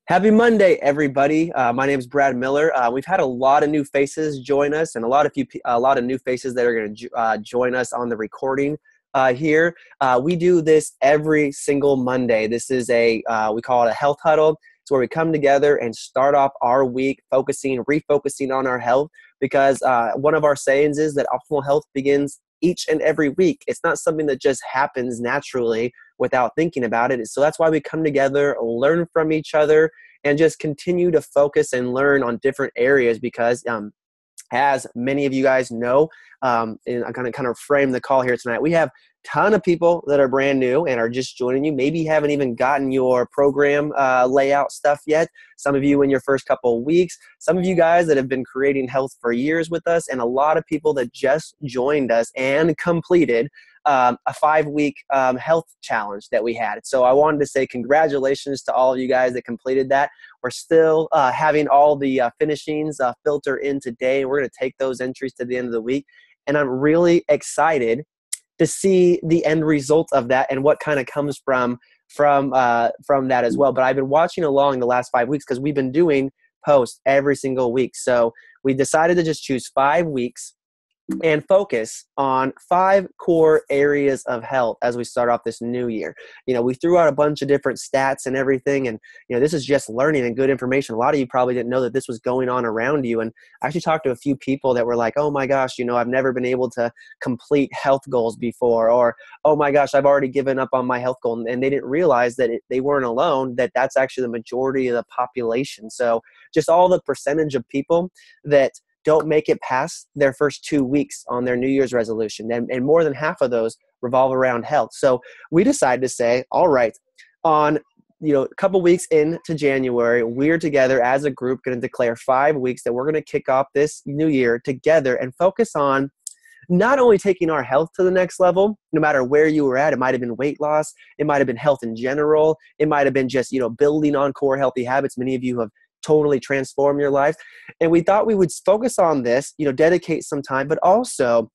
Happy Monday, everybody. My name is Brad Miller. We've had a lot of new faces join us, and a lot of new faces that are going to join us on the recording here. We do this every single Monday. This is we call it a health huddle. It's where we come together and start off our week refocusing on our health, because one of our sayings is that optimal health begins each and every week. It's not something that just happens naturally without thinking about it. So that's why we come together, learn from each other, and just continue to focus and learn on different areas, because as many of you guys know, and I'm going to kind of frame the call here tonight. We have a ton of people that are brand new and are just joining you. Maybe you haven't even gotten your program layout stuff yet. Some of you in your first couple of weeks, some of you guys that have been creating health for years with us, and a lot of people that just joined us and completed a 5-week health challenge that we had. So I wanted to say congratulations to all of you guys that completed that. We're still having all the finishings filter in today. We're going to take those entries to the end of the week. And I'm really excited to see the end result of that and what kind of comes from that as well. But I've been watching along the last 5 weeks because we've been doing posts every single week. So we decided to just choose 5 weeks and focus on 5 core areas of health as we start off this new year. We threw out a bunch of different stats and everything, and this is just learning and good information. A lot of you probably didn't know that this was going on around you, and I actually talked to a few people that were like, oh my gosh, I've never been able to complete health goals before, or oh my gosh, I've already given up on my health goal, and they didn't realize that they weren't alone, that's actually the majority of the population. So just all the percentage of people that don't make it past their first 2 weeks on their New Year's resolution. And more than half of those revolve around health. So we decided to say, all right, on a couple weeks into January, we're together as a group going to declare 5 weeks that we're going to kick off this new year together and focus on not only taking our health to the next level, no matter where you were at. It might have been weight loss. It might have been health in general. It might have been just, building on core healthy habits. Many of you have totally transformed your life. And we thought we would focus on this, dedicate some time, but also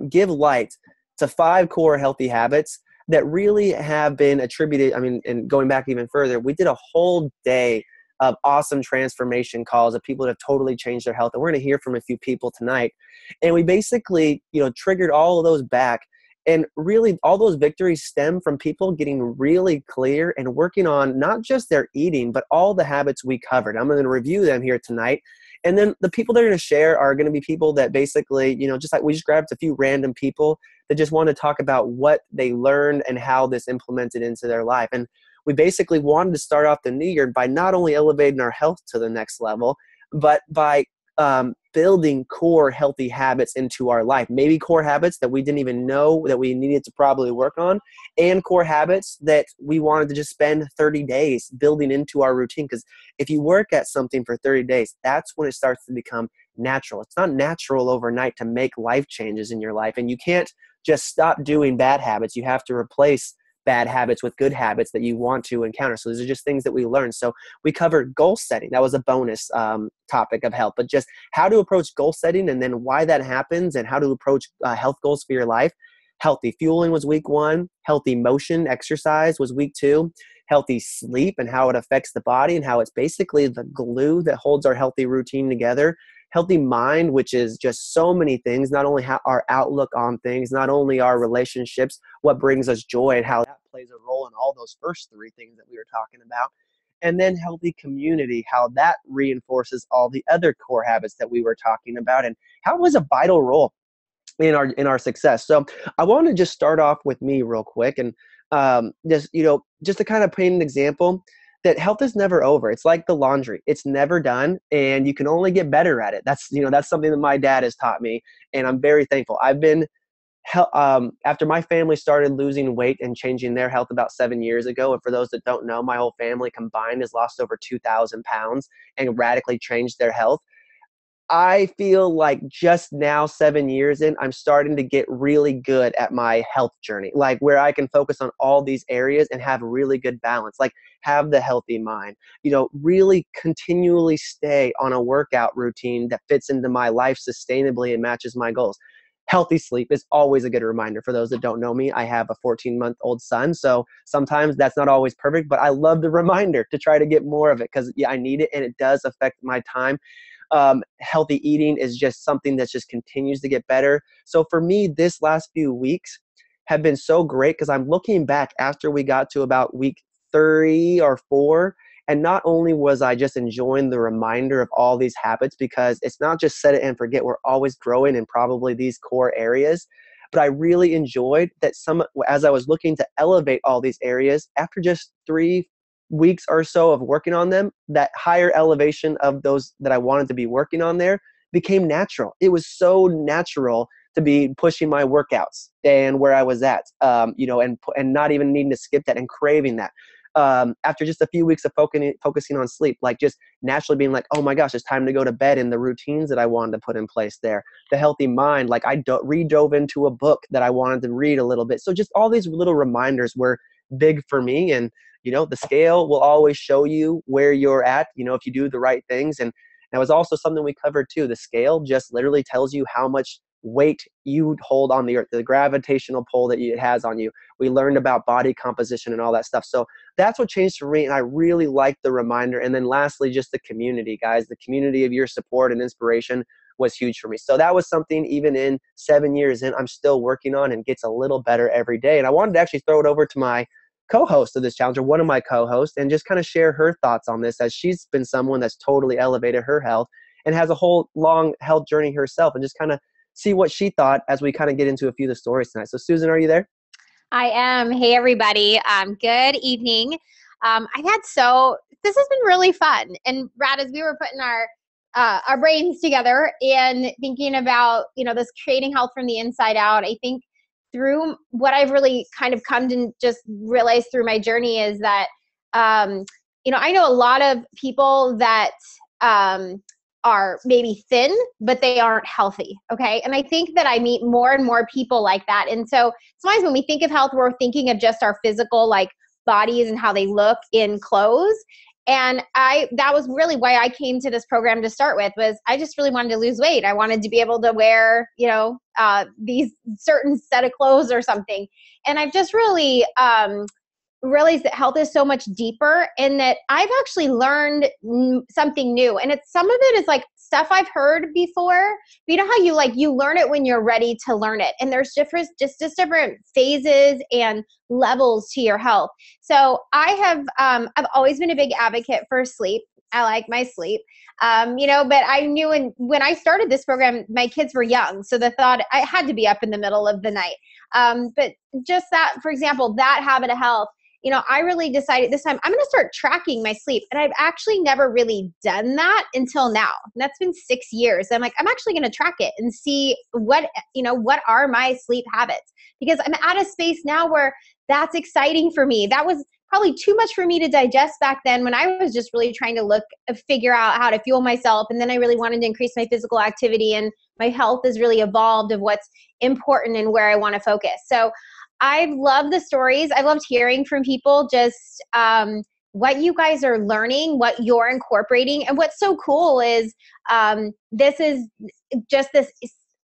give light to 5 core healthy habits that really have been attributed. And going back even further, we did a whole day of awesome transformation calls of people that have totally changed their health. And we're going to hear from a few people tonight. And we basically, triggered all of those back. And really, all those victories stem from people getting really clear and working on not just their eating, but all the habits we covered. I'm going to review them here tonight. And then the people they're going to share are going to be people that basically, just like we just grabbed a few random people that just want to talk about what they learned and how this implemented into their life. And we basically wanted to start off the new year by not only elevating our health to the next level, but by building core healthy habits into our life. Maybe core habits that we didn't even know that we needed to probably work on, and core habits that we wanted to just spend 30 days building into our routine. Because if you work at something for 30 days, that's when it starts to become natural. It's not natural overnight to make life changes in your life. And you can't just stop doing bad habits. You have to replace bad habits with good habits that you want to encounter. So these are just things that we learned. So we covered goal setting. That was a bonus topic of health, but just how to approach goal setting and then why that happens and how to approach health goals for your life. Healthy fueling was week 1. Healthy motion, exercise was week 2. Healthy sleep and how it affects the body and how it's basically the glue that holds our healthy routine together. Healthy mind, which is just so many things, not only our outlook on things, not only our relationships, what brings us joy and how that plays a role in all those first 3 things that we were talking about. And then healthy community, how that reinforces all the other core habits that we were talking about and how it was a vital role in our success. So I want to just start off with me real quick and just to kind of paint an example that health is never over. It's like the laundry. It's never done, and you can only get better at it. That's something that my dad has taught me, and I'm very thankful. I've been after my family started losing weight and changing their health about 7 years ago. And for those that don't know, my whole family combined has lost over 2,000 pounds and radically changed their health. I feel like just now, 7 years in, I'm starting to get really good at my health journey, like where I can focus on all these areas and have really good balance, like have the healthy mind, really continually stay on a workout routine that fits into my life sustainably and matches my goals. healthy sleep is always a good reminder. For those that don't know me, I have a 14-month-old son, so sometimes that's not always perfect, but I love the reminder to try to get more of it because, yeah, I need it, and it does affect my time. Healthy eating is just something that just continues to get better. So for me, this last few weeks have been so great because I'm looking back after we got to about week 3 or 4. And not only was I just enjoying the reminder of all these habits, because it's not just set it and forget, we're always growing in probably these core areas. But I really enjoyed that as I was looking to elevate all these areas, after just 3 weeks or so of working on them, that higher elevation of those that I wanted to be working on there became natural. It was so natural to be pushing my workouts and where I was at, and not even needing to skip that and craving that. After just a few weeks of focusing on sleep, like just naturally being like, oh my gosh, it's time to go to bed, and the routines that I wanted to put in place there. The healthy mind, like I re-dove into a book that I wanted to read a little bit. So just all these little reminders were big for me. And, the scale will always show you where you're at, if you do the right things. And that was also something we covered too. The scale just literally tells you how much weight you hold on the earth, the gravitational pull that it has on you. We learned about body composition and all that stuff. So that's what changed for me, and I really like the reminder. And then lastly, just the community, guys. The community of your support and inspiration was huge for me. So that was something, even in 7 years in, I'm still working on and gets a little better every day. And I wanted to actually throw it over to my co-host of this challenge, or one of my co-hosts, and just kind of share her thoughts on this, as she's been someone that's totally elevated her health and has a whole long health journey herself, and just kind of see what she thought as we kind of get into a few of the stories tonight. So Susan, are you there? I am. Hey, everybody. Good evening. This has been really fun. And Brad, as we were putting our brains together and thinking about, this creating health from the inside out, I think through what I've really kind of come to just realize through my journey is that, I know a lot of people that, are maybe thin, but they aren't healthy. Okay. And I think that I meet more and more people like that. And so sometimes when we think of health, we're thinking of just our physical, like bodies and how they look in clothes. And that was really why I came to this program to start with. Was I just really wanted to lose weight. I wanted to be able to wear, these certain set of clothes or something. And I've just really, realize that health is so much deeper, and that I've actually learned something new. And some of it is like stuff I've heard before, but you know how you learn it when you're ready to learn it. And there's different phases and levels to your health. So I've always been a big advocate for sleep. I like my sleep. But I knew when I started this program, my kids were young. So the thought I had to be up in the middle of the night. But just that, for example, that habit of health, I really decided this time I'm going to start tracking my sleep. And I've actually never really done that until now. And that's been 6 years. I'm like, I'm actually going to track it and see what are my sleep habits, because I'm at a space now where that's exciting for me. That was probably too much for me to digest back then, when I was just really trying to figure out how to fuel myself. And then I really wanted to increase my physical activity, and my health has really evolved of what's important and where I want to focus. So I've loved the stories. I loved hearing from people just what you guys are learning, what you're incorporating. And what's so cool is this is just this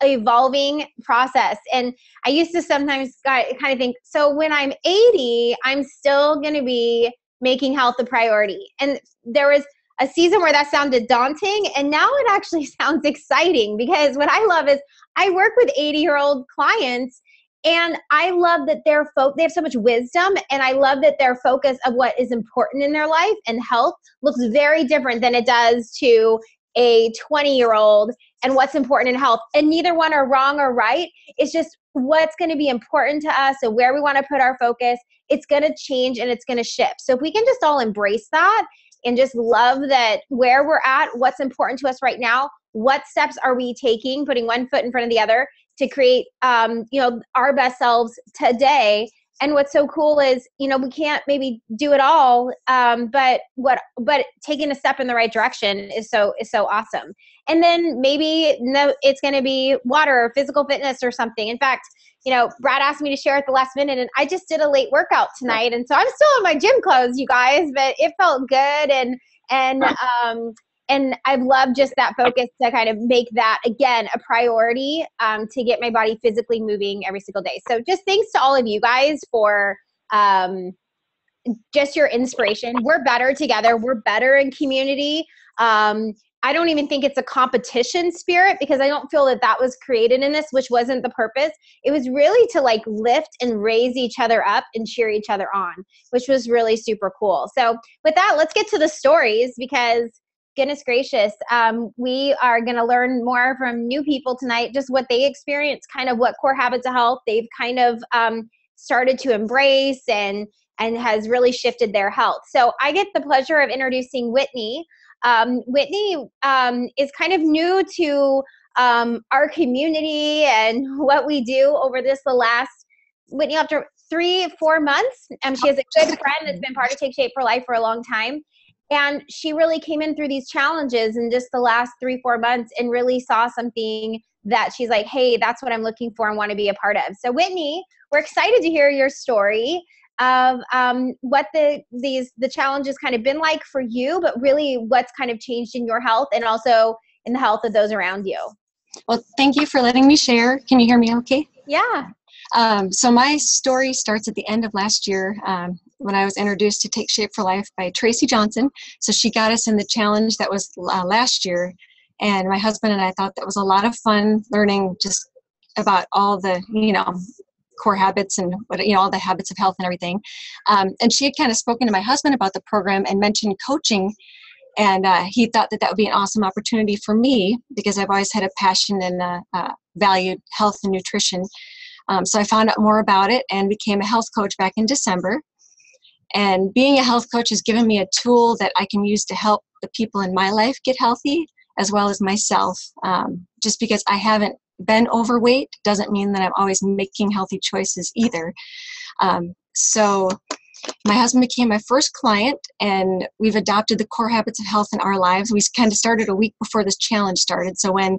evolving process. And I used to sometimes kind of think, so when I'm 80, I'm still going to be making health a priority. And there was a season where that sounded daunting, and now it actually sounds exciting, because what I love is I work with 80-year-old clients, and I love that they have so much wisdom, and I love that their focus of what is important in their life and health looks very different than it does to a 20-year-old and what's important in health. And neither one are wrong or right. It's just what's going to be important to us and where we want to put our focus. It's going to change and it's going to shift. So if we can just all embrace that and just love that where we're at, what's important to us right now, what steps are we taking, putting one foot in front of the other to create, our best selves today. And what's so cool is, we can't maybe do it all, but taking a step in the right direction is so awesome. And then maybe it's going to be water or physical fitness or something. In fact, Brad asked me to share at the last minute, and I just did a late workout tonight, and so I'm still in my gym clothes, you guys, but it felt good, and And I've loved just that focus to kind of make that, again, a priority, to get my body physically moving every single day. So just thanks to all of you guys for just your inspiration. We're better together. We're better in community. I don't even think it's a competition spirit, because I don't feel that that was created in this, which wasn't the purpose. It was really to like lift and raise each other up and cheer each other on, which was really super cool. So with that, let's get to the stories, because goodness gracious, we are going to learn more from new people tonight, just what they experienced, kind of what core habits of health they've kind of started to embrace and has really shifted their health. So I get the pleasure of introducing Whitney. Whitney is kind of new to our community and what we do over the last, Whitney, after 3-4 months. She has a good friend that's been part of Take Shape for Life for a long time. And she really came in through these challenges in just the last 3-4 months and really saw something that she's like, hey, that's what I'm looking for and want to be a part of. So Whitney, we're excited to hear your story of what the challenges kind of been like for you, but really what's kind of changed in your health and also in the health of those around you. Well, thank you for letting me share. Can you hear me okay? Yeah. So my story starts at the end of last year when I was introduced to Take Shape for Life by Tracy Johnson. So she got us in the challenge that was last year. And my husband and I thought that was a lot of fun, learning just about all the, core habits and what, all the habits of health and everything. And she had kind of spoken to my husband about the program and mentioned coaching. And he thought that would be an awesome opportunity for me, because I've always had a passion and valued health and nutrition. So I found out more about it and became a health coach back in December. And being a health coach has given me a tool that I can use to help the people in my life get healthy, as well as myself. Just because I haven't been overweight doesn't mean that I'm always making healthy choices either. So my husband became my first client, and we've adopted the core habits of health in our lives. We kind of started a week before this challenge started. So when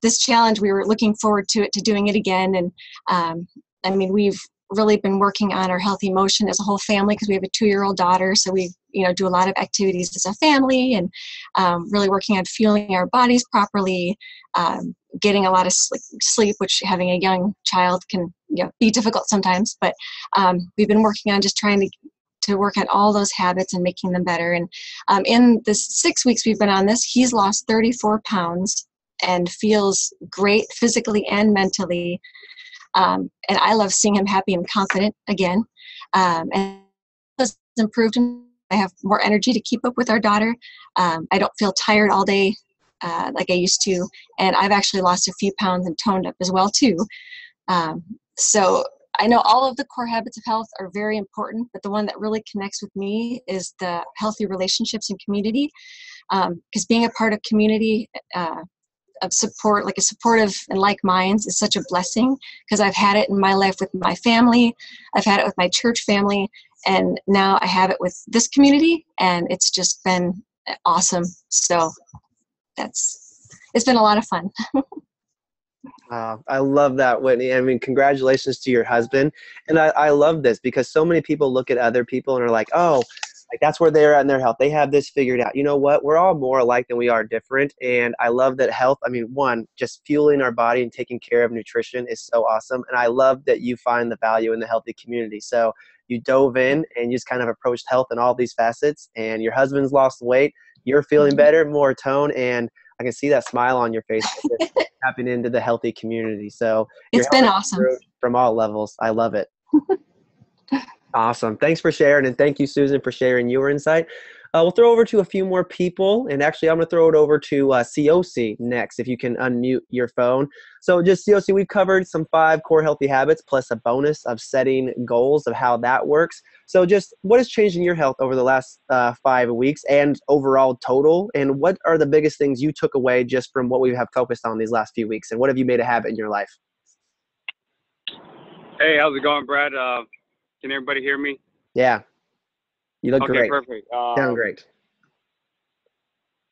this challenge, we were looking forward to doing it again. And we've really been working on our healthy motion as a whole family, because we have a 2-year-old daughter. So we, do a lot of activities as a family, and really working on fueling our bodies properly, getting a lot of sleep, which having a young child can be difficult sometimes. But we've been working on just trying to work on all those habits and making them better. And in the 6 weeks we've been on this, he's lost 34 pounds and feels great physically and mentally. And I love seeing him happy and confident again. And it's improved. I have more energy to keep up with our daughter. I don't feel tired all day like I used to. And I've actually lost a few pounds and toned up as well too. So I know all of the core habits of health are very important, but the one that really connects with me is the healthy relationships and community. Because being a part of community, of support, like a supportive and like minds, is such a blessing, because I've had it in my life with my family, I've had it with my church family, and now I have it with this community, and it's just been awesome. So it's been a lot of fun. I love that, Whitney. I mean, congratulations to your husband. And I love this, because so many people look at other people and are like, oh, like that's where they're at in their health. They have this figured out. You know what? We're all more alike than we are different. And I love that health. I mean, one, just fueling our body and taking care of nutrition is so awesome. And I love that you find the value in the healthy community. So you dove in and you just kind of approached health in all these facets, and your husband's lost weight. You're feeling better, more tone, and I can see that smile on your face tapping into the healthy community. So it's been awesome from all levels. I love it. Awesome. Thanks for sharing. And thank you, Susan, for sharing your insight. We'll throw over to a few more people. And actually, I'm going to throw it over to COC next, if you can unmute your phone. So just COC, we've covered some 5 core healthy habits, plus a bonus of setting goals of how that works. So just what has changed in your health over the last 5 weeks and overall total? And what are the biggest things you took away just from what we have focused on these last few weeks? And what have you made a habit in your life? Hey, how's it going, Brad? Can everybody hear me? Yeah. You look great. Okay, perfect. Sound great.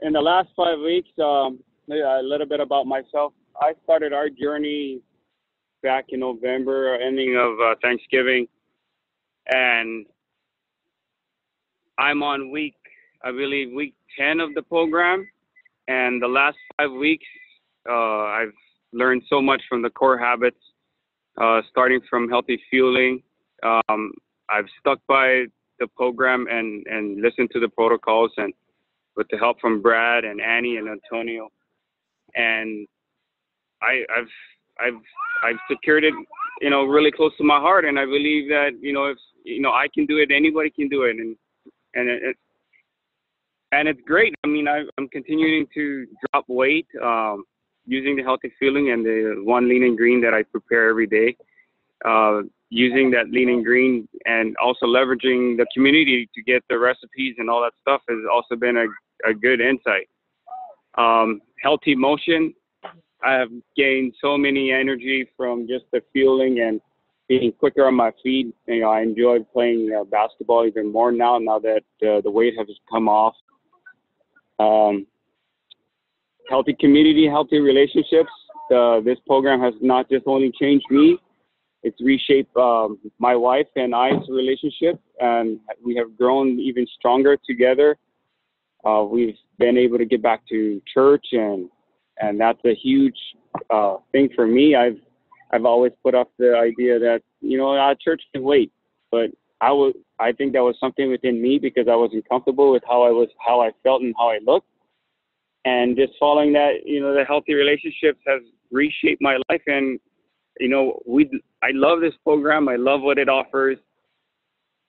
In the last 5 weeks, a little bit about myself. I started our journey back in November, ending of Thanksgiving. And I'm on week 10 of the program. And the last 5 weeks, I've learned so much from the core habits, starting from healthy fueling. I've stuck by the program and listened to the protocols, and with the help from Brad and Annie and Antonio. And I've secured it, really close to my heart. And I believe that, if, I can do it, anybody can do it. And it's great. I mean, I'm continuing to drop weight, using the healthy feeling and the one lean and green that I prepare every day. Using that lean and green and also leveraging the community to get the recipes and all that stuff has also been a good insight. Healthy motion. I have gained so many energy from just the fueling and being quicker on my feet. I enjoy playing basketball even more now that the weight has come off. Healthy community, healthy relationships. This program has not just only changed me, it's reshaped my wife and I's relationship, and we have grown even stronger together. We've been able to get back to church, and that's a huge thing for me. I've always put up the idea that church can wait, but I think that was something within me because I wasn't comfortable with how I felt and how I looked, and just following that, the healthy relationships has reshaped my life. And I love this program. I love what it offers,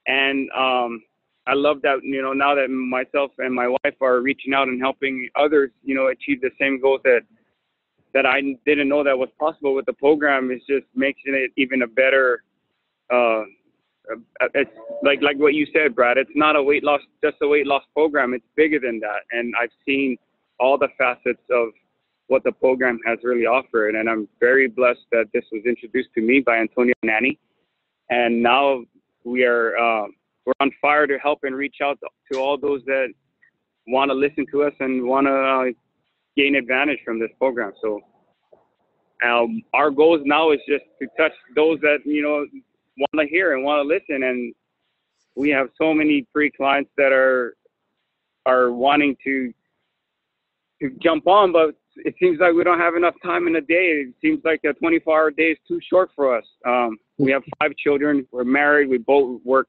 and I love that, now that myself and my wife are reaching out and helping others, achieve the same goals that I didn't know that was possible with the program. Is just making it even a better, it's like what you said, Brad, it's not just a weight loss program. It's bigger than that. And I've seen all the facets of what the program has really offered. And I'm very blessed that this was introduced to me by Antonio and Annie. And now we're on fire to help and reach out to all those that want to listen to us and want to gain advantage from this program. So our goals now is just to touch those that, want to hear and want to listen. And we have so many pre-clients that are wanting to jump on, but it seems like we don't have enough time in a day. It seems like a 24-hour day is too short for us. We have 5 children. We're married. We both work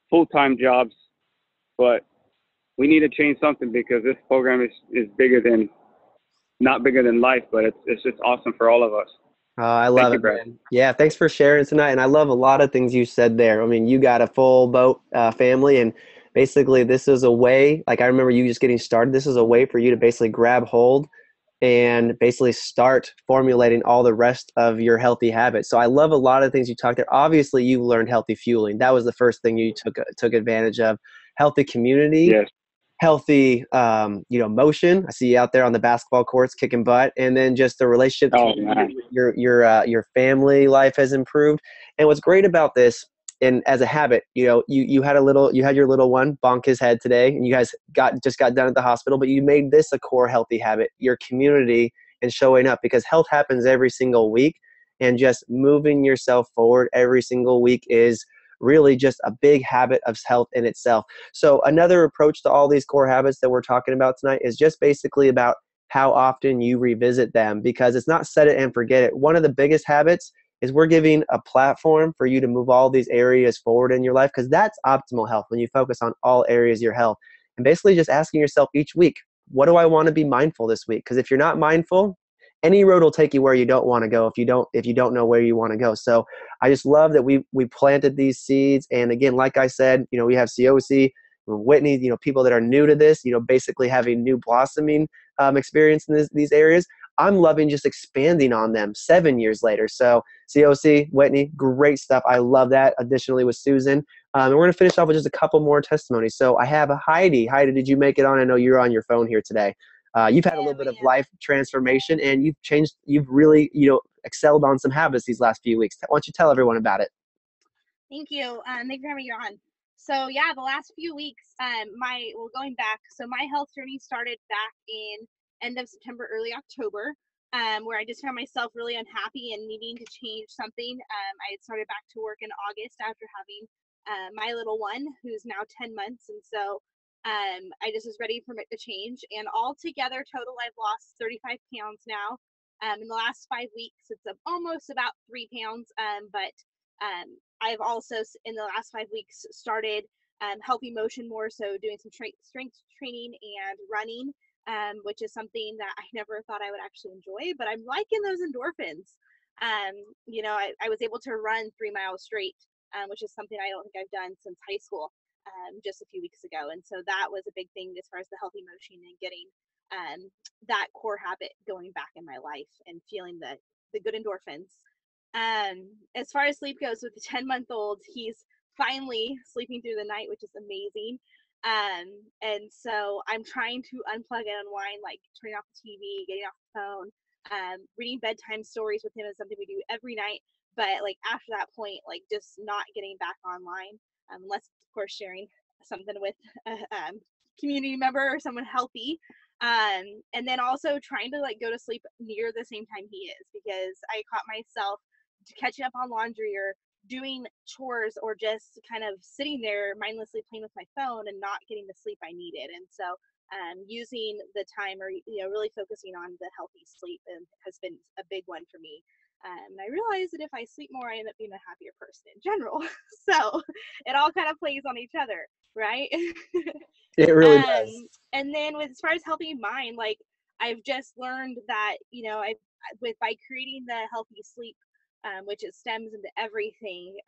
full-time jobs, but we need to change something because this program is not bigger than life, but it's just awesome for all of us. I love Thank you, it, Brad. man. Yeah, thanks for sharing tonight. And I love a lot of things you said there. I mean, you got a full boat family, and basically this is a way, like I remember you just getting started, this is a way for you to basically grab hold and basically start formulating all the rest of your healthy habits. So I love a lot of things you talked there. Obviously, you learned healthy fueling. That was the first thing you took advantage of. Healthy community. Yes. Healthy, motion. I see you out there on the basketball courts kicking butt, and then just the relationship. Oh, man. Your family life has improved. And what's great about this, and as a habit, you had your little one bonk his head today, and you guys just got done at the hospital, but you made this a core healthy habit. Your community and showing up, because health happens every single week, and just moving yourself forward every single week is really just a big habit of health in itself. So another approach to all these core habits that we're talking about tonight is just basically about how often you revisit them, because it's not set it and forget it. One of the biggest habits is we're giving a platform for you to move all these areas forward in your life, because that's optimal health, when you focus on all areas of your health. And basically just asking yourself each week, what do I want to be mindful this week? Because if you're not mindful, any road will take you where you don't want to go if you don't know where you want to go. So I just love that we planted these seeds. And again, like I said, we have COC, Whitney, people that are new to this, basically having new blossoming experience in these areas. I'm loving just expanding on them 7 years later. So COC, Whitney, great stuff. I love that. Additionally with Susan. And we're going to finish off with just a couple more testimonies. So I have a Heidi. Heidi, did you make it on? I know you're on your phone here today. You've had a little bit of life transformation, and you've really, excelled on some habits these last few weeks. Why don't you tell everyone about it? Thank you. Thank you for having me on. So yeah, the last few weeks, going back, so my health journey started back in end of September, early October, where I just found myself really unhappy and needing to change something. I had started back to work in August after having my little one, who's now 10 months. And so I just was ready for it to change. And altogether, total, I've lost 35 pounds now. In the last 5 weeks, it's almost about 3 pounds. But I've also, in the last 5 weeks, started healthy motion more. So doing some strength training and running, which is something that I never thought I would actually enjoy, but I'm liking those endorphins. I was able to run 3 miles straight, which is something I don't think I've done since high school, just a few weeks ago. And so that was a big thing as far as the healthy motion and getting that core habit going back in my life and feeling the good endorphins. As far as sleep goes, with the 10-month-old, he's finally sleeping through the night, which is amazing. And so I'm trying to unplug and unwind, like turning off the TV, getting off the phone, reading bedtime stories with him is something we do every night. But like after that point, like just not getting back online, unless of course sharing something with a community member or someone healthy. And then also trying to like go to sleep near the same time he is, because I caught myself catching up on laundry or doing chores or just kind of sitting there mindlessly playing with my phone and not getting the sleep I needed. And so using the time, or really focusing on the healthy sleep has been a big one for me. And I realized that if I sleep more, I end up being a happier person in general. So it all kind of plays on each other, right? It really does. And then as far as healthy mind, like I've just learned that, by creating the healthy sleep, which it stems into everything,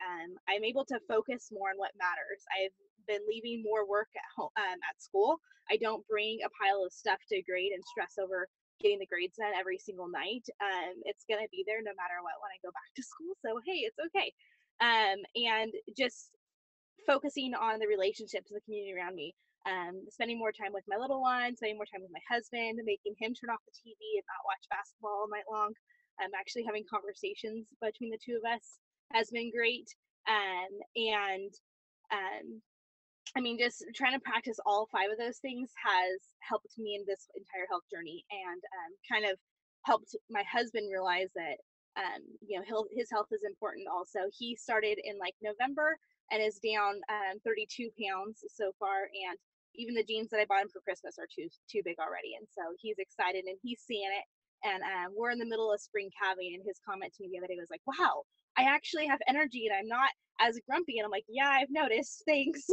I'm able to focus more on what matters. I've been leaving more work at home, at school. I don't bring a pile of stuff to grade and stress over getting the grades done every single night. It's going to be there no matter what when I go back to school. So, hey, it's okay. And just focusing on the relationships in the community around me, spending more time with my little one, spending more time with my husband, making him turn off the TV and not watch basketball all night long. Actually having conversations between the two of us has been great. And just trying to practice all 5 of those things has helped me in this entire health journey, and kind of helped my husband realize that his health is important also. He started in like November and is down 32 pounds so far, and even the jeans that I bought him for Christmas are too big already. And so he's excited and he's seeing it. And we're in the middle of spring calving, and his comment to me the other day was like, "Wow, I actually have energy and I'm not as grumpy." And I'm like, "Yeah, I've noticed. Thanks."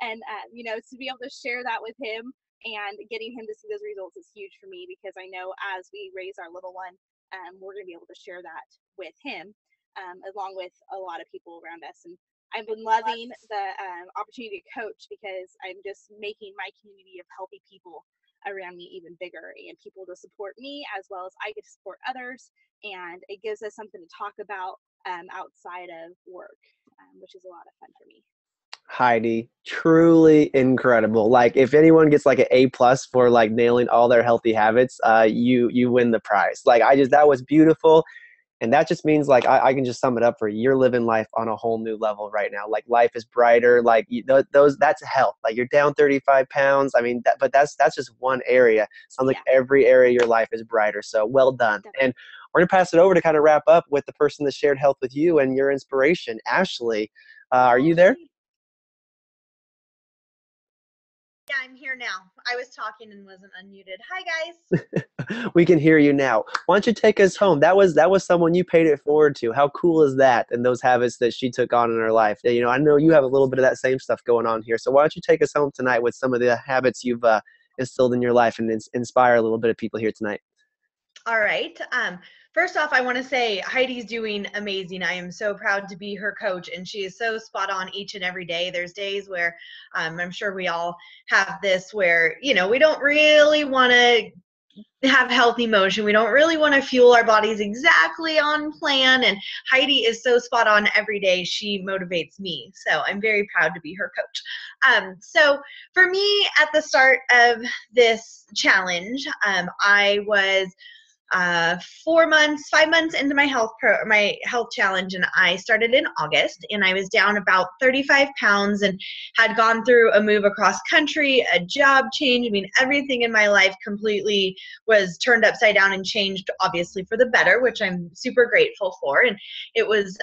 And to be able to share that with him and getting him to see those results is huge for me, because I know as we raise our little one, we're going to be able to share that with him, along with a lot of people around us. And I've been loving the opportunity to coach, because I'm just making my community of healthy people around me even bigger, and people to support me as well as I get to support others. And it gives us something to talk about outside of work, which is a lot of fun for me. Heidi, truly incredible. Like if anyone gets like an A+ for like nailing all their healthy habits, you win the prize. Like that was beautiful. And that just means like I can just sum it up for you. You're living life on a whole new level right now. Like life is brighter. Like that's health. Like you're down 35 pounds. I mean, but that's just one area. Sounds like every area of your life is brighter. So well done. Definitely. And we're gonna pass it over to kind of wrap up with the person that shared health with you and your inspiration, Ashley. Are you there? Yeah, I'm here now. I was talking and wasn't unmuted. Hi, guys. We can hear you now. Why don't you take us home? That was someone you paid it forward to. How cool is that? And those habits that she took on in her life. I know you have a little bit of that same stuff going on here. So why don't you take us home tonight with some of the habits you've instilled in your life and inspire a little bit of people here tonight. All right. First off, I want to say Heidi's doing amazing. I am so proud to be her coach, and she is so spot on each and every day. There's days where I'm sure we all have this where, we don't really want to have healthy motion. We don't really want to fuel our bodies exactly on plan. And Heidi is so spot on every day. She motivates me. So I'm very proud to be her coach. So for me, at the start of this challenge, I was 5 months into my health challenge, and I started in August, and I was down about 35 pounds and had gone through a move across country, a job change. I mean, everything in my life completely was turned upside down and changed, obviously for the better, which I'm super grateful for. And it was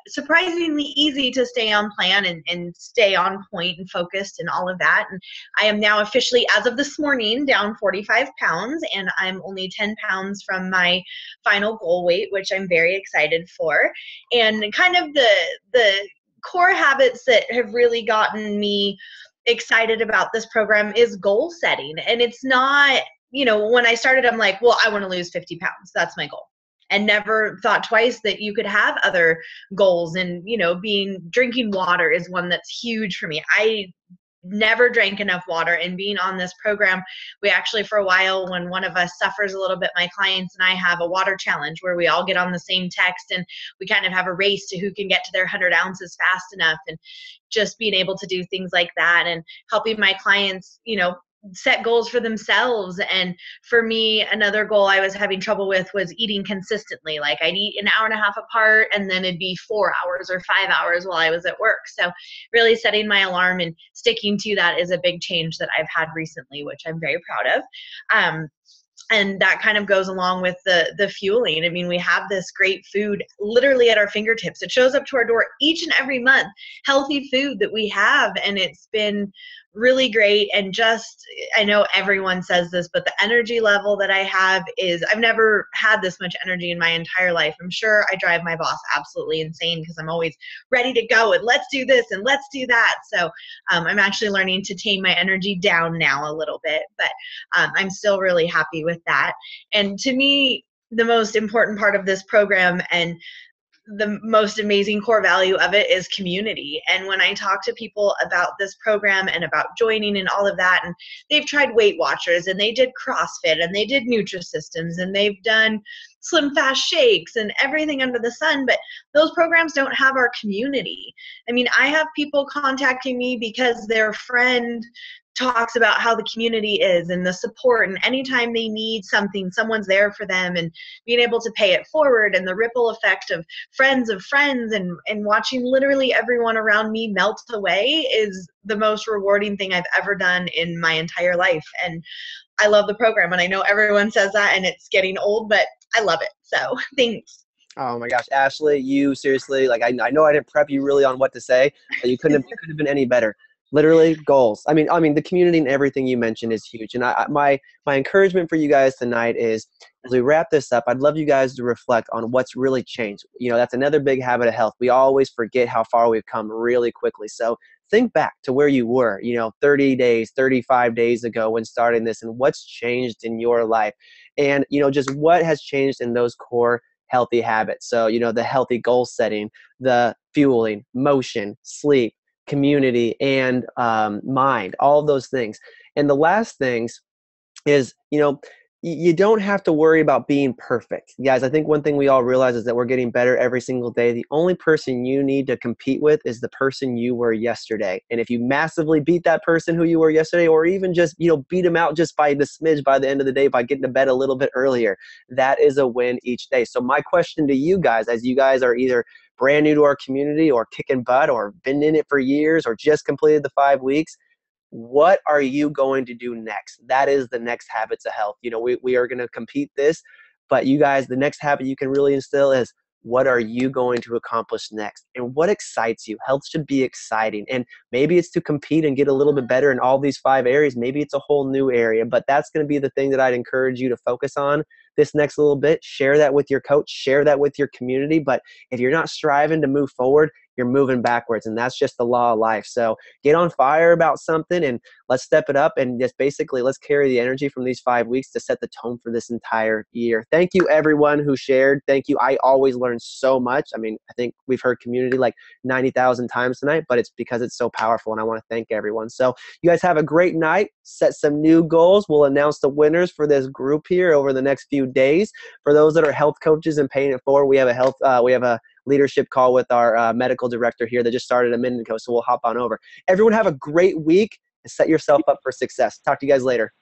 surprisingly easy to stay on plan and stay on point and focused and all of that. And I am now officially, as of this morning, down 45 pounds, and I'm only 10 pounds from my final goal weight, which I'm very excited for. And kind of the core habits that have really gotten me excited about this program is goal setting. And it's not, when I started, I'm like, well, I want to lose 50 pounds. That's my goal. And never thought twice that you could have other goals. And, drinking water is one that's huge for me. I never drank enough water, and being on this program, we actually, for a while, when one of us suffers a little bit, my clients and I have a water challenge where we all get on the same text and we kind of have a race to who can get to their 100 ounces fast enough. And just being able to do things like that and helping my clients, set goals for themselves. And for me, another goal I was having trouble with was eating consistently. Like, I'd eat an hour and a half apart, and then it'd be 4 hours or 5 hours while I was at work. So really setting my alarm and sticking to that is a big change that I've had recently, which I'm very proud of. And that kind of goes along with the fueling. I mean, we have this great food literally at our fingertips. It shows up to our door each and every month, healthy food that we have. And it's been really great. And just, I know everyone says this, but the energy level that I have is, I've never had this much energy in my entire life. I'm sure I drive my boss absolutely insane because I'm always ready to go and let's do this and let's do that. So I'm actually learning to tame my energy down now a little bit, but I'm still really happy with that. And to me, the most important part of this program and the most amazing core value of it is community. And when I talk to people about this program and about joining and all of that, and they've tried Weight Watchers and they did CrossFit and they did Nutrisystems and they've done Slim Fast Shakes and everything under the sun, but those programs don't have our community. I mean, I have people contacting me because their friend talks about how the community is and the support, and anytime they need something, someone's there for them, and being able to pay it forward, and the ripple effect of friends and watching literally everyone around me melt away is the most rewarding thing I've ever done in my entire life. And I love the program, and I know everyone says that and it's getting old, but I love it. So thanks. Oh my gosh, Ashley, you seriously, like, I know I didn't prep you really on what to say, but you couldn't have been any better. Literally goals. I mean, the community and everything you mentioned is huge. And my encouragement for you guys tonight is, as we wrap this up, I'd love you guys to reflect on what's really changed. That's another big habit of health. We always forget how far we've come really quickly. So think back to where you were, 30 days, 35 days ago when starting this, and what's changed in your life. And, just what has changed in those core healthy habits. So, the healthy goal setting, the fueling, motion, sleep, community, and mind, all of those things. And the last things is, you don't have to worry about being perfect. Guys, I think one thing we all realize is that we're getting better every single day. The only person you need to compete with is the person you were yesterday. And if you massively beat that person who you were yesterday, or even just, beat them out just by the smidge by the end of the day by getting to bed a little bit earlier, that is a win each day. So my question to you guys, as you guys are either brand new to our community or kicking butt or been in it for years or just completed the 5 weeks, what are you going to do next? That is the next habits of health. We are going to compete this, but you guys, the next habit you can really instill is, what are you going to accomplish next? And what excites you? Health should be exciting. And maybe it's to compete and get a little bit better in all these 5 areas. Maybe it's a whole new area, but that's going to be the thing that I'd encourage you to focus on this next little bit. Share that with your coach, share that with your community. But if you're not striving to move forward, you're moving backwards, and that's just the law of life. So get on fire about something and let's step it up, and just basically let's carry the energy from these 5 weeks to set the tone for this entire year. Thank you everyone who shared. Thank you. I always learn so much. I mean, I think we've heard community like 90,000 times tonight, but it's because it's so powerful, and I want to thank everyone. So you guys have a great night. Set some new goals. We'll announce the winners for this group here over the next few days. For those that are health coaches and paying it forward, we have a leadership call with our medical director here that just started a minute ago, so we'll hop on over. Everyone have a great week and set yourself up for success. Talk to you guys later.